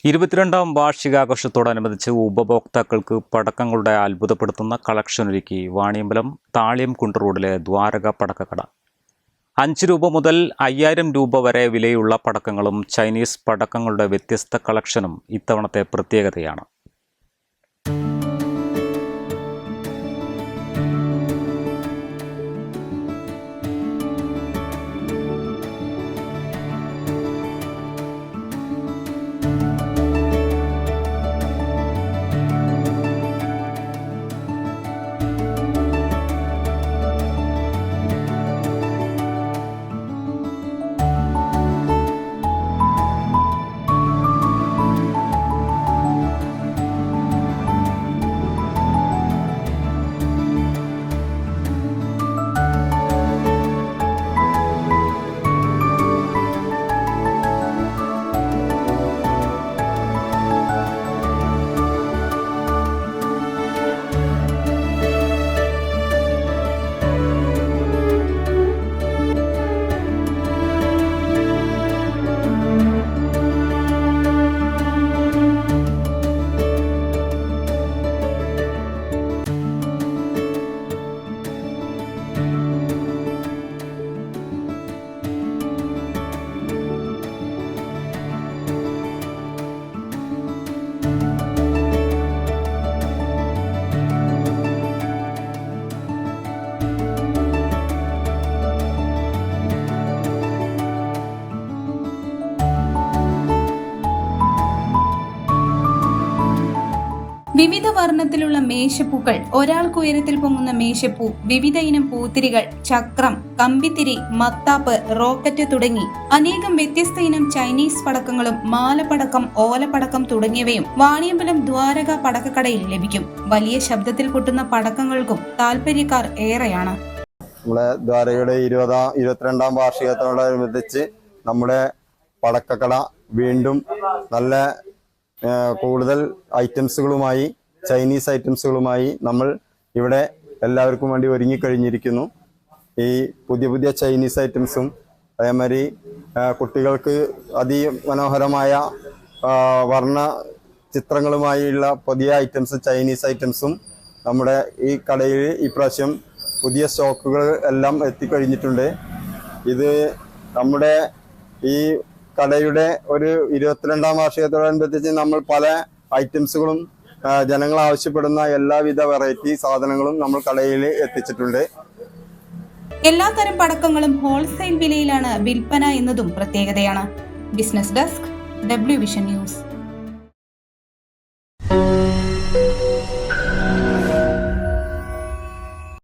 22ാം വാർഷികാഘോഷത്തോടനുബന്ധിച്ച് ഉപഭോക്താക്കൾക്ക് പടക്കങ്ങളുടെ അത്ഭുതപ്പെടുത്തുന്ന കളക്ഷനൊരുക്കി വാണിയമ്പലം താളിയംകുണ്ട് റോഡിലെ ദ്വാരക പടക്കക്കട. 5 രൂപ മുതൽ 5000 രൂപ വരെ വിലയുള്ള പടക്കങ്ങളും ചൈനീസ് പടക്കങ്ങളുടെ വ്യത്യസ്ത കളക്ഷനും ഇത്തവണത്തെ പ്രത്യേകതയാണ്. വിവിധ വർണ്ണത്തിലുള്ള മേശപ്പൂക്കൾ, ഒരാൾക്ക് ഉയരത്തിൽ പൊങ്ങുന്ന മേശപ്പൂ, വിവിധ ഇനം പൂത്തിരികൾ, ചക്രം, കമ്പിത്തിരി, മത്താപ്പ്, റോക്കറ്റ് തുടങ്ങി അനേകം വ്യത്യസ്ത ഇനം ചൈനീസ് പടക്കങ്ങളും മാലപ്പടക്കം, ഓലപ്പടക്കം തുടങ്ങിയവയും വാണിയമ്പലം ദ്വാരക പടക്കക്കടയിൽ ലഭിക്കും. വലിയ ശബ്ദത്തിൽ പൊട്ടുന്ന പടക്കങ്ങൾക്കും താല്പര്യക്കാർ ഏറെയാണ്. നമ്മുടെ ദ്വാരകയുടെ 22ാം വാർഷികത്തോടനുബന്ധിച്ച് നമ്മുടെ പടക്കക്കട വീണ്ടും നല്ല കൂടുതൽ ഐറ്റംസുകളുമായി, ചൈനീസ് ഐറ്റംസുകളുമായി നമ്മൾ ഇവിടെ എല്ലാവർക്കും വേണ്ടി ഒരുങ്ങിക്കഴിഞ്ഞിരിക്കുന്നു. ഈ പുതിയ ചൈനീസ് ഐറ്റംസും അതേമാതിരി കുട്ടികൾക്ക് അതിമനോഹരമായ വർണ്ണ ചിത്രങ്ങളുമായുള്ള പുതിയ ഐറ്റംസ്, ചൈനീസ് ഐറ്റംസും നമ്മുടെ ഈ കടയിൽ ഇപ്രാവശ്യം പുതിയ സ്റ്റോക്കുകൾ എല്ലാം എത്തിക്കഴിഞ്ഞിട്ടുണ്ട്. ഇത് നമ്മുടെ ഈ കടയുടെ ഒരു 22ാം വാർഷികത്തോടനുബന്ധിച്ച് നമ്മൾ പല ഐറ്റംസുകളും ജനങ്ങൾ ആവശ്യപ്പെടുന്ന എല്ലാവിധ വെറൈറ്റി സാധനങ്ങളും നമ്മൾ കടയിൽ എത്തിച്ചിട്ടുണ്ട്. എല്ലാത്തരം പടക്കങ്ങളും ഹോൾസെയിൽ വിലയിലാണ് വിൽപ്പന എന്നതും പ്രത്യേകതയാണ്. Business desk, WVsion news.